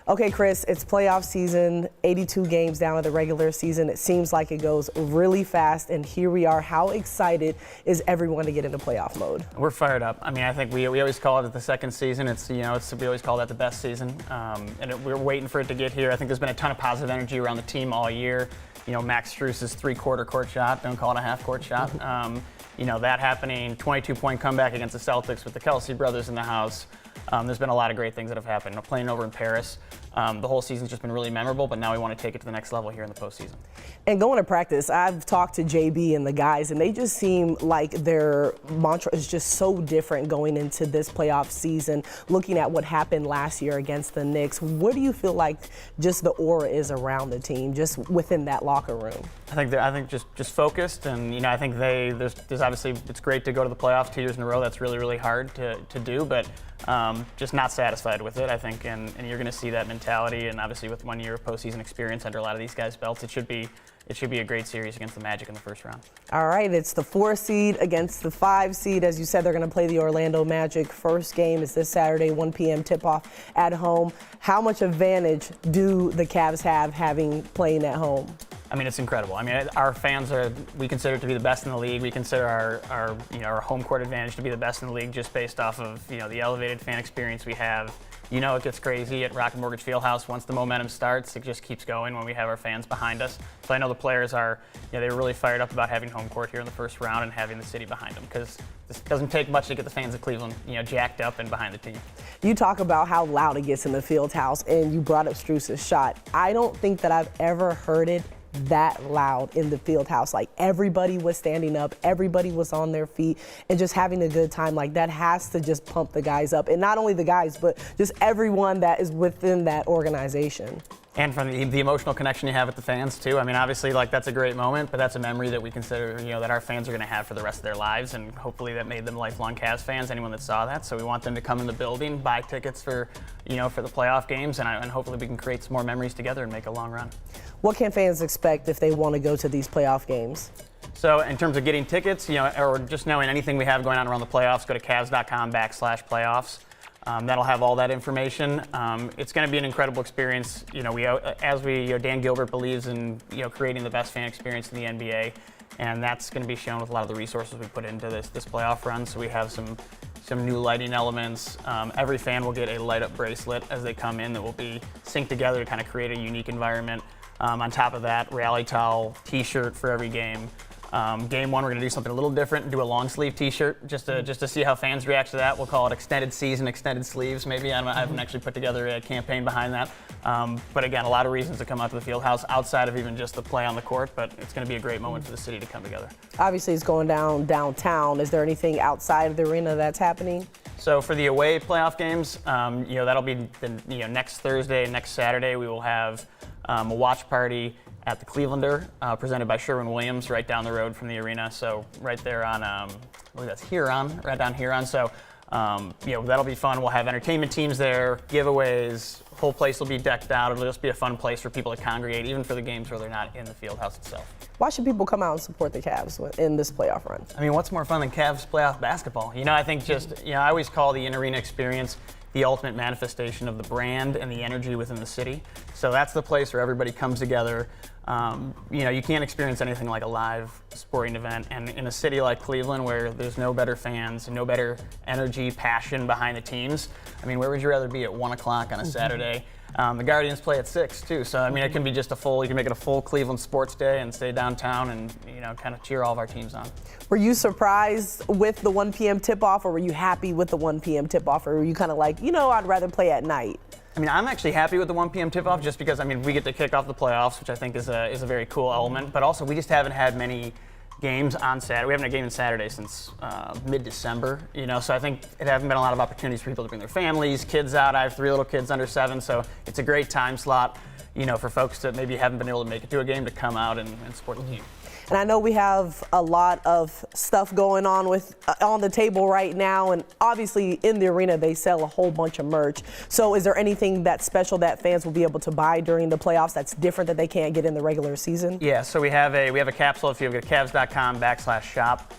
Okay, Chris, it's playoff season, 82 games down in the regular season. It seems like it goes really fast, and here we are. How excited is everyone to get into playoff mode? We're fired up. I mean, I think we always call it the second season. We always call that the best season, we're waiting for it to get here. I think there's been a ton of positive energy around the team all year. Max Strus's three-quarter court shot, don't call it a half-court shot. That happening, 22-point comeback against the Celtics with the Kelsey brothers in the house. There's been a lot of great things that have happened. Playing over in Paris, the whole season's just been really memorable, but now we want to take it to the next level here in the postseason. And going to practice, I've talked to JB and the guys, and they just seem like their mantra is just so different going into this playoff season, looking at what happened last year against the Knicks. What do you feel like just the aura is around the team, just within that locker room? I think just focused, and I think there's obviously, it's great to go to the playoffs 2 years in a row. That's really, really hard to do, but just not satisfied with it, I think, and you're going to see that mentality, and obviously with 1 year of postseason experience under a lot of these guys' belts, it should be a great series against the Magic in the first round. All right, it's the 4 seed against the 5 seed. As you said, they're going to play the Orlando Magic. First game is this Saturday, 1 p.m. tip-off at home. How much advantage do the Cavs have having playing at home? I mean, it's incredible. I mean, our fans we consider it to be the best in the league. We consider our home court advantage to be the best in the league just based off of, the elevated fan experience we have. It gets crazy at Rocket Mortgage Fieldhouse. Once the momentum starts, it just keeps going when we have our fans behind us. So I know the players are, they were really fired up about having home court here in the first round and having the city behind them, because this doesn't take much to get the fans of Cleveland, jacked up and behind the team. You talk about how loud it gets in the Fieldhouse, and you brought up Strus's shot. I don't think that I've ever heard it that loud in the Fieldhouse. Like, everybody was standing up, everybody was on their feet, and just having a good time. Like, that has to just pump the guys up, and not only the guys, but just everyone that is within that organization. And from the emotional connection you have with the fans, too. I mean, obviously, that's a great moment, but that's a memory that we consider, that our fans are going to have for the rest of their lives, and hopefully that made them lifelong Cavs fans, anyone that saw that. So we want them to come in the building, buy tickets for the playoff games, and hopefully we can create some more memories together and make a long run. What can fans expect if they want to go to these playoff games? So in terms of getting tickets, or just knowing anything we have going on around the playoffs, go to Cavs.com/playoffs. That'll have all that information. It's going to be an incredible experience. Dan Gilbert believes in creating the best fan experience in the NBA, and that's going to be shown with a lot of the resources we put into this playoff run. So we have some new lighting elements. Every fan will get a light up bracelet as they come in that will be synced together to kind of create a unique environment. On top of that, rally towel, T-shirt for every game. Game 1, we're going to do something a little different and do a long sleeve T-shirt just to see how fans react to that. We'll call it extended season, extended sleeves. Maybe I haven't actually put together a campaign behind that. But again, a lot of reasons to come out to the Fieldhouse outside of even just the play on the court. But it's going to be a great moment for the city to come together. Obviously, it's going downtown. Is there anything outside of the arena that's happening? So for the away playoff games, that'll be next Thursday, next Saturday. We will have a watch party at the Clevelander, presented by Sherwin-Williams, right down the road from the arena. So right there on, I believe that's Huron, right down Huron. So, that'll be fun. We'll have entertainment teams there, giveaways. The whole place will be decked out. It'll just be a fun place for people to congregate, even for the games where they're not in the Fieldhouse itself. Why should people come out and support the Cavs in this playoff run? I mean, what's more fun than Cavs playoff basketball? I think I always call the in-arena experience the ultimate manifestation of the brand and the energy within the city. So that's the place where everybody comes together. You can't experience anything like a live sporting event. And in a city like Cleveland, where there's no better fans, no better energy, passion behind the teams, I mean, where would you rather be at 1 o'clock on a Saturday? The Guardians play at 6 too, so I mean, it can be just you can make it a full Cleveland sports day and stay downtown and kind of cheer all of our teams on. Were you surprised with the 1 p.m. tip-off, or were you happy with the 1 p.m. tip-off, or were you kind of like, I'd rather play at night? I mean, I'm actually happy with the 1 p.m. tip-off just because, we get to kick off the playoffs, which I think is a very cool element, but also we just haven't had many games on Saturday. We haven't had a game on Saturday since mid-December, so I think it hasn't been a lot of opportunities for people to bring their families, kids out. I have 3 little kids under 7, so it's a great time slot, for folks that maybe haven't been able to make it to a game to come out and support the team. And I know we have a lot of stuff going on on the table right now, and obviously in the arena they sell a whole bunch of merch. So is there anything that's special that fans will be able to buy during the playoffs that's different that they can't get in the regular season? Yeah, so we have a capsule. If you go to Cavs.com/shop,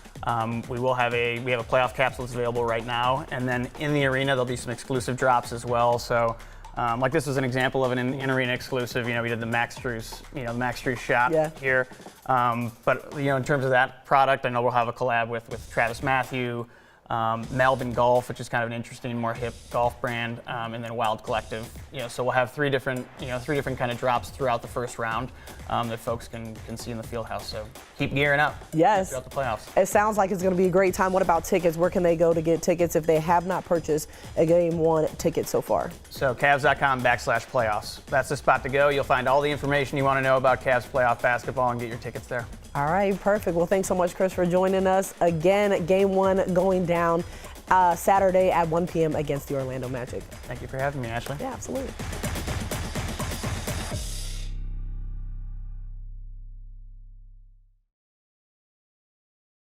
we have a playoff capsule that's available right now, and then in the arena there'll be some exclusive drops as well. So Like this was an example of an in-arena exclusive. We did the Max Strus shot here. But in terms of that product, I know we'll have a collab with Travis Matthew, Melbourne Golf, which is kind of an interesting, more hip golf brand, and then Wild Collective. So we'll have three different kind of drops throughout the first round that folks can see in the Fieldhouse. So keep gearing up. Yes. Throughout the playoffs. It sounds like it's going to be a great time. What about tickets? Where can they go to get tickets if they have not purchased a Game 1 ticket so far? So Cavs.com/playoffs. That's the spot to go. You'll find all the information you want to know about Cavs playoff basketball and get your tickets there. All right, perfect. Well, thanks so much, Chris, for joining us. Again, Game 1 going down Saturday at 1 p.m. against the Orlando Magic. Thank you for having me, Ashley. Yeah, absolutely.